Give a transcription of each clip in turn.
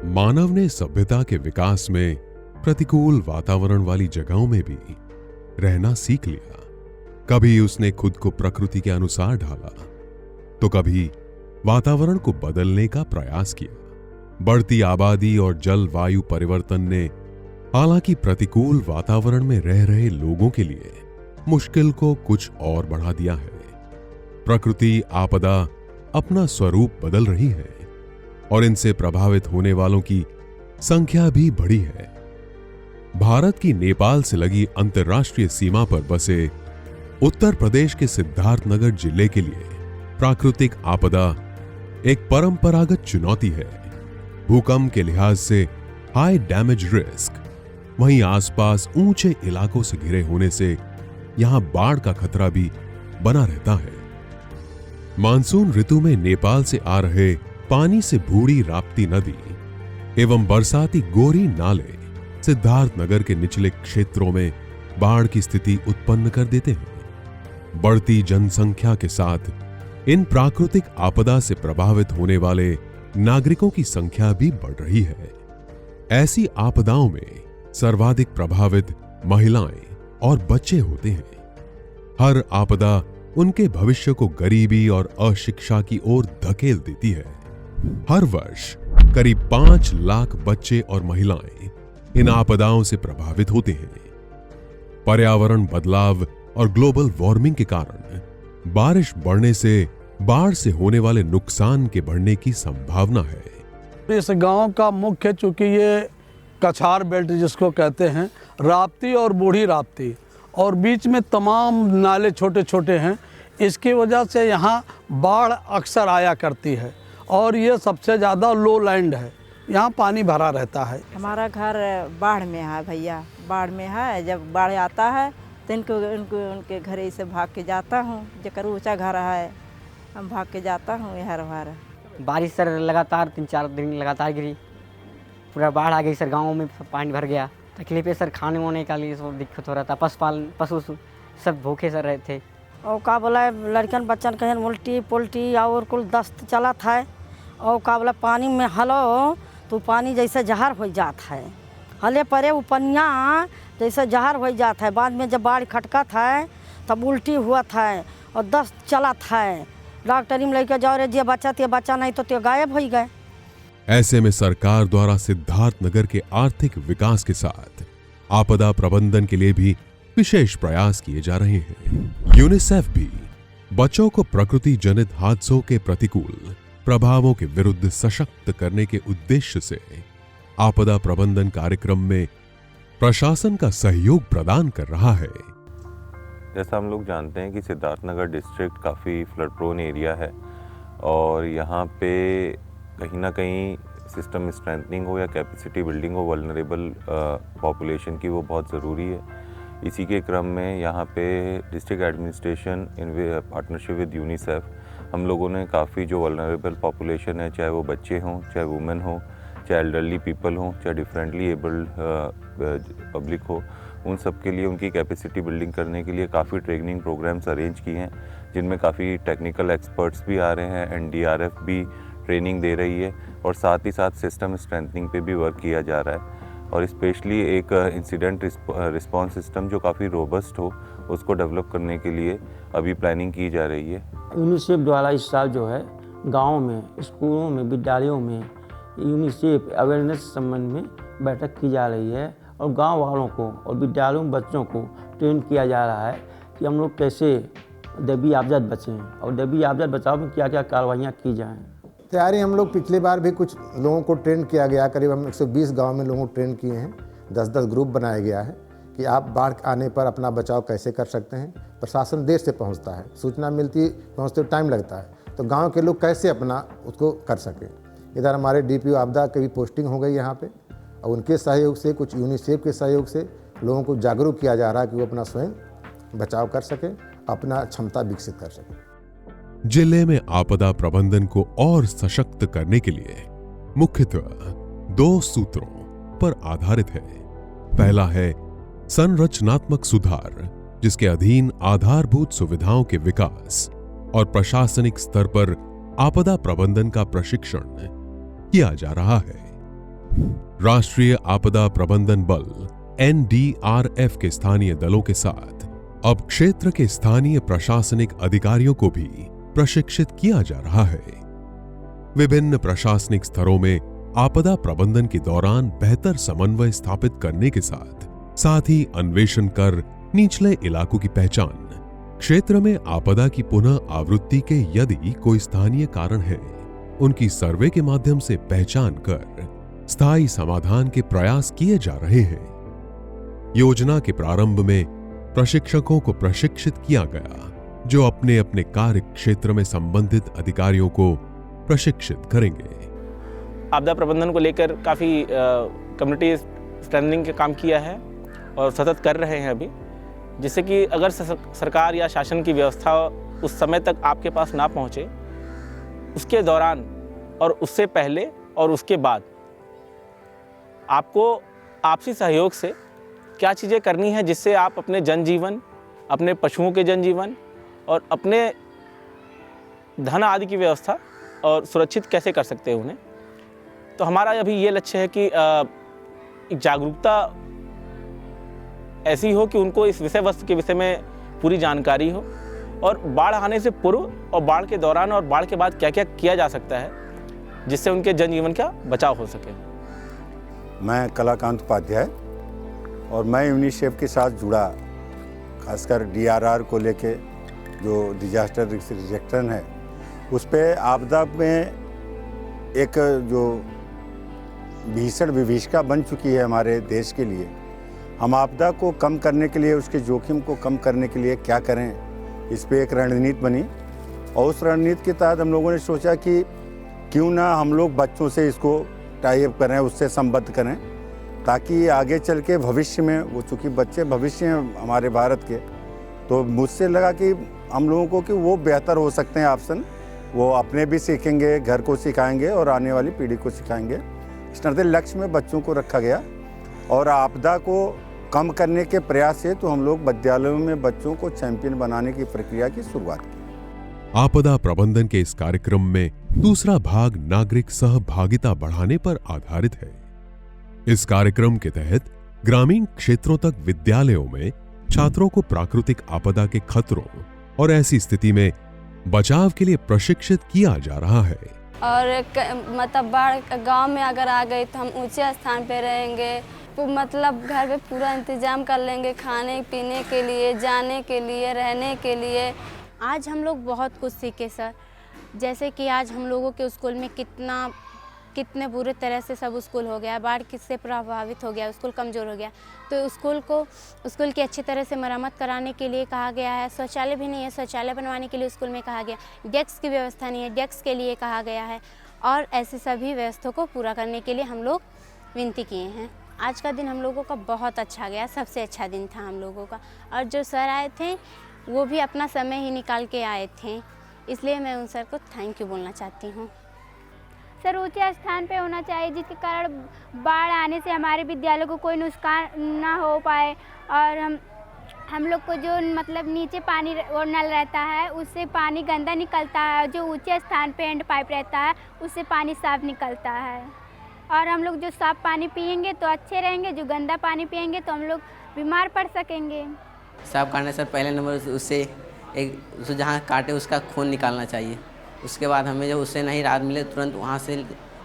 मानव ने सभ्यता के विकास में प्रतिकूल वातावरण वाली जगहों में भी रहना सीख लिया। कभी उसने खुद को प्रकृति के अनुसार ढाला, तो कभी वातावरण को बदलने का प्रयास किया। बढ़ती आबादी और जलवायु परिवर्तन ने हालांकि प्रतिकूल वातावरण में रह रहे लोगों के लिए मुश्किल को कुछ और बढ़ा दिया है। प्रकृति आपदा अपना स्वरूप बदल रही है और इनसे प्रभावित होने वालों की संख्या भी बढ़ी है। भारत की नेपाल से लगी अंतर्राष्ट्रीय सीमा पर बसे उत्तर प्रदेश के सिद्धार्थनगर जिले के लिए प्राकृतिक आपदा एक परंपरागत चुनौती है। भूकंप के लिहाज से हाई डैमेज रिस्क, वहीं आसपास ऊंचे इलाकों से घिरे होने से यहां बाढ़ का खतरा भी बना रहता है। मानसून ऋतु में नेपाल से आ रहे पानी से बूढ़ी राप्ती नदी एवं बरसाती गोरी नाले सिद्धार्थनगर के निचले क्षेत्रों में बाढ़ की स्थिति उत्पन्न कर देते हैं। बढ़ती जनसंख्या के साथ इन प्राकृतिक आपदा से प्रभावित होने वाले नागरिकों की संख्या भी बढ़ रही है। ऐसी आपदाओं में सर्वाधिक प्रभावित महिलाएं और बच्चे होते हैं। हर आपदा उनके भविष्य को गरीबी और अशिक्षा की ओर धकेल देती है। हर वर्ष करीब 5 लाख बच्चे और महिलाएं इन आपदाओं से प्रभावित होते हैं। पर्यावरण बदलाव और ग्लोबल वार्मिंग के कारण बारिश बढ़ने से बाढ़ से होने वाले नुकसान के बढ़ने की संभावना है। इस गांव का मुख्य, चूंकि ये कछार बेल्ट जिसको कहते हैं, राप्ती और बूढ़ी राप्ती, और बीच में तमाम नाले छोटे छोटे हैं। इसकी वजह से यहाँ बाढ़ अक्सर आया करती है और ये सबसे ज़्यादा लो लैंड है, यहाँ पानी भरा रहता है। हमारा घर बाढ़ में है भैया, बाढ़ में है। जब बाढ़ आता है तो उनके घर से भाग के जाता हूँ। जकर ऊँचा घर है हम भाग के जाता हूँ हर बार। बारिश सर लगातार 3-4 दिन लगातार गिरी, पूरा बाढ़ आ गई सर। गाँव में पानी भर गया। तकलीफ है सर, खाने वाने का लिए सब दिक्कत हो रहा था। पशु सब भूखे सर रहे थे। और का बोला लड़कन बच्चन कहें उल्टी पुल्टी और कुल दस्त चला था। और का बोला पानी में हलो तो पानी जैसे जहर हो जाता है। हले परे वो पनिया जैसे जहर हो जाता है। बाद में जब बाढ़ खटका था तब उल्टी हुआ था और दस्त चला था। डॉक्टरी में लेकर जाओ रे, ये बच्चा नहीं तो गायब हो गए। ऐसे में सरकार द्वारा सिद्धार्थनगर के आर्थिक विकास के साथ आपदा प्रबंधन के लिए भी विशेष प्रयास किए जा रहे हैं। यूनिसेफ भी बच्चों को प्रकृति जनित हादसों के प्रतिकूल प्रभावों के विरुद्ध सशक्त करने के उद्देश्य से आपदा प्रबंधन कार्यक्रम में प्रशासन का सहयोग प्रदान कर रहा है। जैसा हम लोग जानते हैं कि सिद्धार्थनगर डिस्ट्रिक्ट काफ़ी फ्लड प्रोन एरिया है और यहाँ पे कहीं ना कहीं सिस्टम स्ट्रेंथनिंग हो या कैपेसिटी बिल्डिंग हो वल्नरेबल पॉपुलेशन की, वो बहुत ज़रूरी है। इसी के क्रम में यहाँ पे district administration in partnership with UNICEF हम लोगों ने काफ़ी जो वल्नरेबल पॉपुलेशन है, चाहे वो बच्चे हों, चाहे वुमेन हो, चाहे एल्डरली पीपल हों, चाहे डिफरेंटली एबल्ड पब्लिक हो, उन सब के लिए उनकी कैपेसिटी बिल्डिंग करने के लिए काफ़ी ट्रेनिंग प्रोग्राम्स अरेंज किए हैं, जिनमें काफ़ी टेक्निकल एक्सपर्ट्स भी आ रहे हैं। NDRF भी ट्रेनिंग दे रही है और साथ ही साथ सिस्टम स्ट्रेंथनिंग पे भी वर्क किया जा रहा है। और स्पेशली एक इंसिडेंट रिस्पांस सिस्टम जो काफ़ी रोबस्ट हो, उसको डेवलप करने के लिए अभी प्लानिंग की जा रही है। यूनिसेफ द्वारा इस साल जो है गाँव में, स्कूलों में, विद्यालयों में यूनिसेफ अवेयरनेस संबंध में बैठक की जा रही है और गांव वालों को और विद्यालयों में बच्चों को ट्रेन किया जा रहा है कि हम लोग कैसे दबी आपदा बचें और दबी आपदा बचाव में क्या क्या कार्रवाइयाँ की जाएँ। तैयारी हम लोग पिछली बार भी कुछ लोगों को ट्रेन किया गया, करीब हम 120 गांव में लोगों को ट्रेन किए हैं। 10-10 ग्रुप बनाया गया है कि आप बाढ़ आने पर अपना बचाव कैसे कर सकते हैं। प्रशासन देर से पहुंचता है, सूचना मिलती पहुंचते टाइम लगता है, तो गांव के लोग कैसे अपना उसको कर सकें। इधर हमारे DPO आपदा की भी पोस्टिंग हो गई यहाँ पे और उनके सहयोग से, कुछ यूनिसेफ के सहयोग से लोगों को जागरूक किया जा रहा है कि वो अपना स्वयं बचाव कर सकें, अपना क्षमता विकसित कर सकें। जिले में आपदा प्रबंधन को और सशक्त करने के लिए मुख्यतः 2 सूत्रों पर आधारित है। पहला है संरचनात्मक सुधार, जिसके अधीन आधारभूत सुविधाओं के विकास और प्रशासनिक स्तर पर आपदा प्रबंधन का प्रशिक्षण किया जा रहा है। राष्ट्रीय आपदा प्रबंधन बल NDRF के स्थानीय दलों के साथ अब क्षेत्र के स्थानीय प्रशासनिक अधिकारियों को भी प्रशिक्षित किया जा रहा है। विभिन्न प्रशासनिक स्तरों में आपदा प्रबंधन के दौरान बेहतर समन्वय स्थापित करने के साथ ही अन्वेषण कर निचले इलाकों की पहचान, क्षेत्र में आपदा की पुनः आवृत्ति के यदि कोई स्थानीय कारण है, उनकी सर्वे के माध्यम से पहचान कर स्थायी समाधान के प्रयास किए जा रहे हैं। योजना के प्रारंभ में प्रशिक्षकों को प्रशिक्षित किया गया, जो अपने अपने कार्य क्षेत्र में संबंधित अधिकारियों को प्रशिक्षित करेंगे। आपदा प्रबंधन को लेकर काफ़ी कम्युनिटी स्ट्रेंथनिंग का काम किया है और सतत कर रहे हैं अभी, जिससे कि अगर सरकार या शासन की व्यवस्था उस समय तक आपके पास ना पहुँचे, उसके दौरान और उससे पहले और उसके बाद आपको आपसी सहयोग से क्या चीज़ें करनी है, जिससे आप अपने जनजीवन, अपने पशुओं के जनजीवन और अपने धन आदि की व्यवस्था और सुरक्षित कैसे कर सकते हैं उन्हें। तो हमारा अभी ये लक्ष्य है कि जागरूकता ऐसी हो कि उनको इस विषय वस्तु के विषय में पूरी जानकारी हो, और बाढ़ आने से पूर्व और बाढ़ के दौरान और बाढ़ के बाद क्या क्या किया जा सकता है, जिससे उनके जनजीवन का बचाव हो सके। मैं कलाकांत उपाध्याय और मैं यूनिसेफ के साथ जुड़ा, खासकर DRR को लेके जो डिजास्टर रिस्क रिडक्शन है, उस पर आपदा में एक जो भीषण विभीषिका बन चुकी है हमारे देश के लिए, हम आपदा को कम करने के लिए, उसके जोखिम को कम करने के लिए क्या करें, इस पे एक रणनीति बनी। और उस रणनीति के तहत हम लोगों ने सोचा कि क्यों ना हम लोग बच्चों से इसको टाई अप करें, उससे संबद्ध करें, ताकि आगे चल के भविष्य में, वो चूँकि बच्चे भविष्य हैं हमारे भारत के, तो मुझसे लगा कि हम लोगों को कि वो बेहतर हो सकते हैं ऑप्शन, वो अपने भी सीखेंगे, घर को सिखाएंगे और आने वाली पीढ़ी को सिखाएंगे। इस तरह लक्ष्य में बच्चों को रखा गया और आपदा को कम करने के प्रयास से तो हम लोग विद्यालयों में बच्चों को चैंपियन बनाने की प्रक्रिया की शुरुआत की। आपदा प्रबंधन के इस कार्यक्रम में दूसरा भाग नागरिक सहभागिता बढ़ाने पर आधारित है। इस कार्यक्रम के तहत ग्रामीण क्षेत्रों तक विद्यालयों में छात्रों को प्राकृतिक आपदा के खतरों और ऐसी स्थिति में बचाव के लिए प्रशिक्षित किया जा रहा है। और मतलब बाढ़ गांव में अगर आ गई तो हम ऊंचे स्थान पे रहेंगे, तो मतलब घर पे पूरा इंतजाम कर लेंगे, खाने पीने के लिए, जाने के लिए, रहने के लिए। आज हम लोग बहुत कुछ सीखे सर, जैसे कि आज हम लोगों के स्कूल में कितने बुरे तरह से सब स्कूल हो गया, बाढ़ किससे प्रभावित हो गया, स्कूल कमज़ोर हो गया, तो स्कूल की अच्छी तरह से मरम्मत कराने के लिए कहा गया है। शौचालय भी नहीं है, शौचालय बनवाने के लिए स्कूल में कहा गया। डेस्क की व्यवस्था नहीं है, डेस्क के लिए कहा गया है। और ऐसे सभी व्यवस्था को पूरा करने के लिए हम लोग विनती किए हैं। आज का दिन हम लोगों का बहुत अच्छा गया, सबसे अच्छा दिन था हम लोगों का। और जो सर आए थे वो भी अपना समय ही निकाल के आए थे, इसलिए मैं उन सर को थैंक यू बोलना चाहती हूँ। सर ऊंचे स्थान पे होना चाहिए, जिसके कारण बाढ़ आने से हमारे विद्यालय को कोई नुकसान ना हो पाए, और हम लोग को जो मतलब नीचे पानी और नल रहता है उससे पानी गंदा निकलता है, जो ऊंचे स्थान पे एंड पाइप रहता है उससे पानी साफ निकलता है। और हम लोग जो साफ पानी पिएंगे तो अच्छे रहेंगे, जो गंदा पानी पिएंगे तो हम लोग बीमार पड़ सकेंगे। साफ काटने सर पहले नंबर उससे जहाँ काटे उसका खून निकालना चाहिए। उसके बाद हमें जब उससे नहीं राहत मिले तुरंत वहाँ से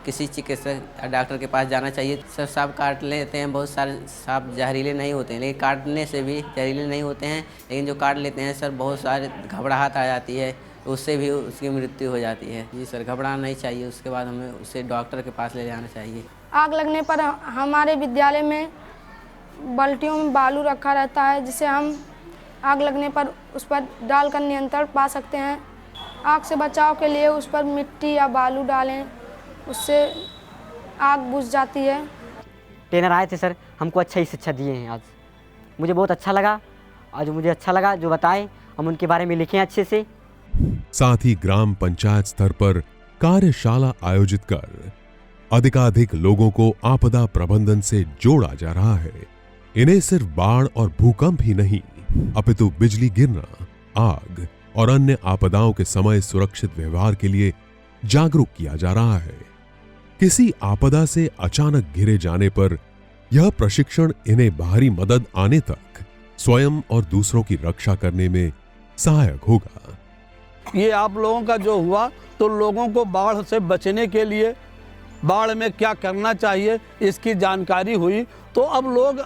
किसी चिकित्सक डॉक्टर के पास जाना चाहिए। सब सांप काट लेते हैं, बहुत सारे सांप जहरीले नहीं होते हैं, लेकिन काटने से भी जहरीले नहीं होते हैं, लेकिन जो काट लेते हैं सर बहुत सारे घबराहट आ जाती है, उससे भी उसकी मृत्यु हो जाती है। जी सर, घबराना नहीं चाहिए। उसके बाद हमें उसे डॉक्टर के पास ले जाना चाहिए। आग लगने पर हमारे विद्यालय में बाल्टियों में बालू रखा रहता है, जिसे हम आग लगने पर उस पर डालकर नियंत्रण पा सकते हैं। आग से बचाव के लिए उस पर मिट्टी या बालू डालें, उससे आग बुझ जाती है। ट्रेनर आए थे सर, हमको अच्छा ही शिक्षा दिए हैं। आज मुझे बहुत अच्छा लगा, जो बताए हम उनके बारे में लिखें अच्छे से। साथ ही ग्राम पंचायत स्तर पर कार्यशाला आयोजित कर अधिकाधिक लोगों को आपदा प्रबंधन से जोड़ा जा रहा है। इन्हें सिर्फ बाढ़ और भूकंप ही नहीं, अपितु बिजली गिरना, आग और अन्य आपदाओं के समय सुरक्षित व्यवहार के लिए जागरूक किया जा रहा है। किसी आपदा से अचानक घिरे जाने पर यह प्रशिक्षण इन्हें बाहरी मदद आने तक स्वयं और दूसरों की रक्षा करने में सहायक होगा। ये आप लोगों का जो हुआ तो लोगों को बाढ़ से बचने के लिए बाढ़ में क्या करना चाहिए इसकी जानकारी हुई। तो अब लोग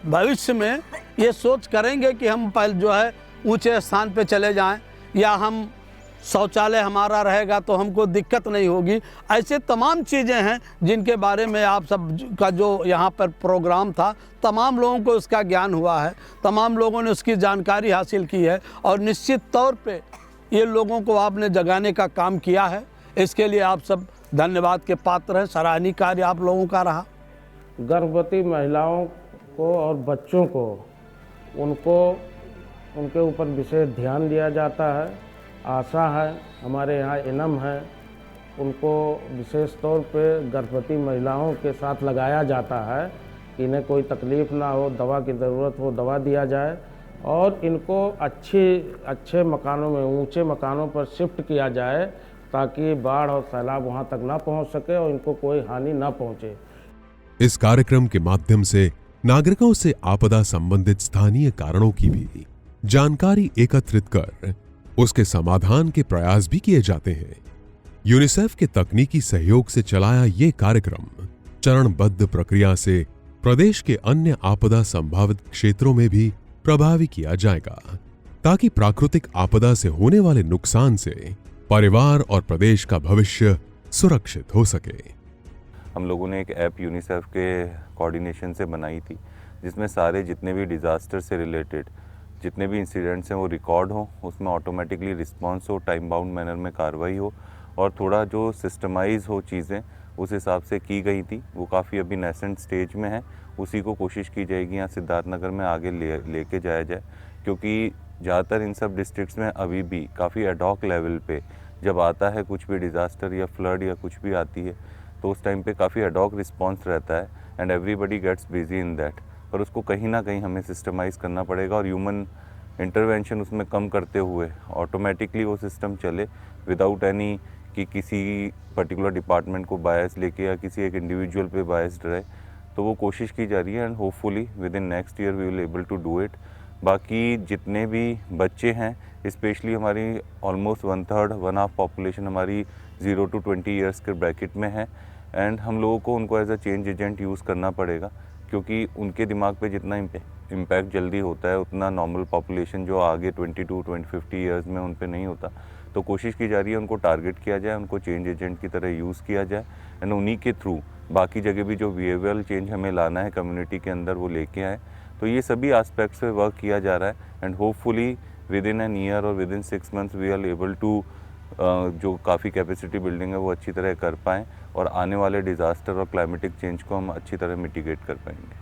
भविष्य में ये सोच करेंगे कि हम पहले जो है ऊंचे स्थान पे चले जाएं, या हम शौचालय हमारा रहेगा तो हमको दिक्कत नहीं होगी। ऐसे तमाम चीज़ें हैं जिनके बारे में आप सब का जो यहाँ पर प्रोग्राम था, तमाम लोगों को उसका ज्ञान हुआ है, तमाम लोगों ने उसकी जानकारी हासिल की है, और निश्चित तौर पे ये लोगों को आपने जगाने का काम किया है। इसके लिए आप सब धन्यवाद के पात्र हैं। सराहनीय कार्य आप लोगों का रहा। गर्भवती महिलाओं को और बच्चों को उनके ऊपर विशेष ध्यान दिया जाता है। आशा है, हमारे यहाँ इनम है, उनको विशेष तौर पे गर्भवती महिलाओं के साथ लगाया जाता है कि इन्हें कोई तकलीफ़ ना हो, दवा की ज़रूरत हो दवा दिया जाए, और इनको अच्छे मकानों में, ऊंचे मकानों पर शिफ्ट किया जाए ताकि बाढ़ और सैलाब वहाँ तक ना पहुँच सके और इनको कोई हानि ना पहुँचे। इस कार्यक्रम के माध्यम से नागरिकों से आपदा संबंधित स्थानीय कारणों की भी जानकारी एकत्रित कर उसके समाधान के प्रयास भी किए जाते हैं। यूनिसेफ के तकनीकी सहयोग से चलाया ये कार्यक्रम चरणबद्ध प्रक्रिया से प्रदेश के अन्य आपदा संभावित क्षेत्रों में भी प्रभावी किया जाएगा, ताकि प्राकृतिक आपदा से होने वाले नुकसान से परिवार और प्रदेश का भविष्य सुरक्षित हो सके। हम लोगों ने एक ऐप यूनिसेफ के कोऑर्डिनेशन से बनाई थी, जिसमें सारे जितने भी डिज़ास्टर से रिलेटेड जितने भी इंसिडेंट्स हैं वो रिकॉर्ड हो, उसमें ऑटोमेटिकली रिस्पांस हो, टाइम बाउंड मैनर में कार्रवाई हो, और थोड़ा जो सिस्टमाइज हो चीज़ें उस हिसाब से की गई थी। वो काफ़ी अभी नेसेंट स्टेज में है, उसी को कोशिश की जाएगी यहाँ सिद्धार्थनगर में आगे लेके जाया जाए, क्योंकि ज़्यादातर इन सब डिस्ट्रिक्ट्स में अभी भी काफ़ी एडॉक लेवल पे जब आता है कुछ भी डिज़ास्टर या फ्लड या कुछ भी आती है तो उस टाइम पे काफ़ी एडॉक रिस्पॉन्स रहता है and everybody gets busy in that. पर उसको कहीं ना कहीं हमें सिस्टमाइज़ करना पड़ेगा और ह्यूमन इंटरवेंशन उसमें कम करते हुए ऑटोमेटिकली वो सिस्टम चले विदाउट एनी कि किसी पर्टिकुलर डिपार्टमेंट को बायस लेके या किसी एक इंडिविजुअल पे बायस्ड रहे। तो वो कोशिश की जा रही है and hopefully within next year we will able to do it. बाकी जितने भी बच्चे हैं, स्पेशली हमारी ऑलमोस्ट 1/3 पॉपुलेशन हमारी 0 to 20 ईयर्स के ब्रैकेट में है, एंड हम लोगों को उनको as a change agent use करना पड़ेगा, क्योंकि उनके दिमाग पे जितना इम्पैक्ट जल्दी होता है उतना नॉर्मल पॉपुलेशन जो आगे 22-50 ईयर्स में उन पे नहीं होता। तो कोशिश की जा रही है उनको टारगेट किया जाए, उनको चेंज एजेंट की तरह यूज़ किया जाए, एंड उन्हीं के थ्रू बाकी जगह भी जो बिहेवियरल चेंज हमें लाना है कम्युनिटी के अंदर वो लेके आए। तो ये सभी एस्पेक्ट्स पे वर्क किया जा रहा है and hopefully within an year और within 6 months we are able to जो काफ़ी कैपेसिटी बिल्डिंग है वो अच्छी तरह कर पाएँ और आने वाले डिज़ास्टर और क्लाइमेटिक चेंज को हम अच्छी तरह मिटिगेट कर पाएंगे।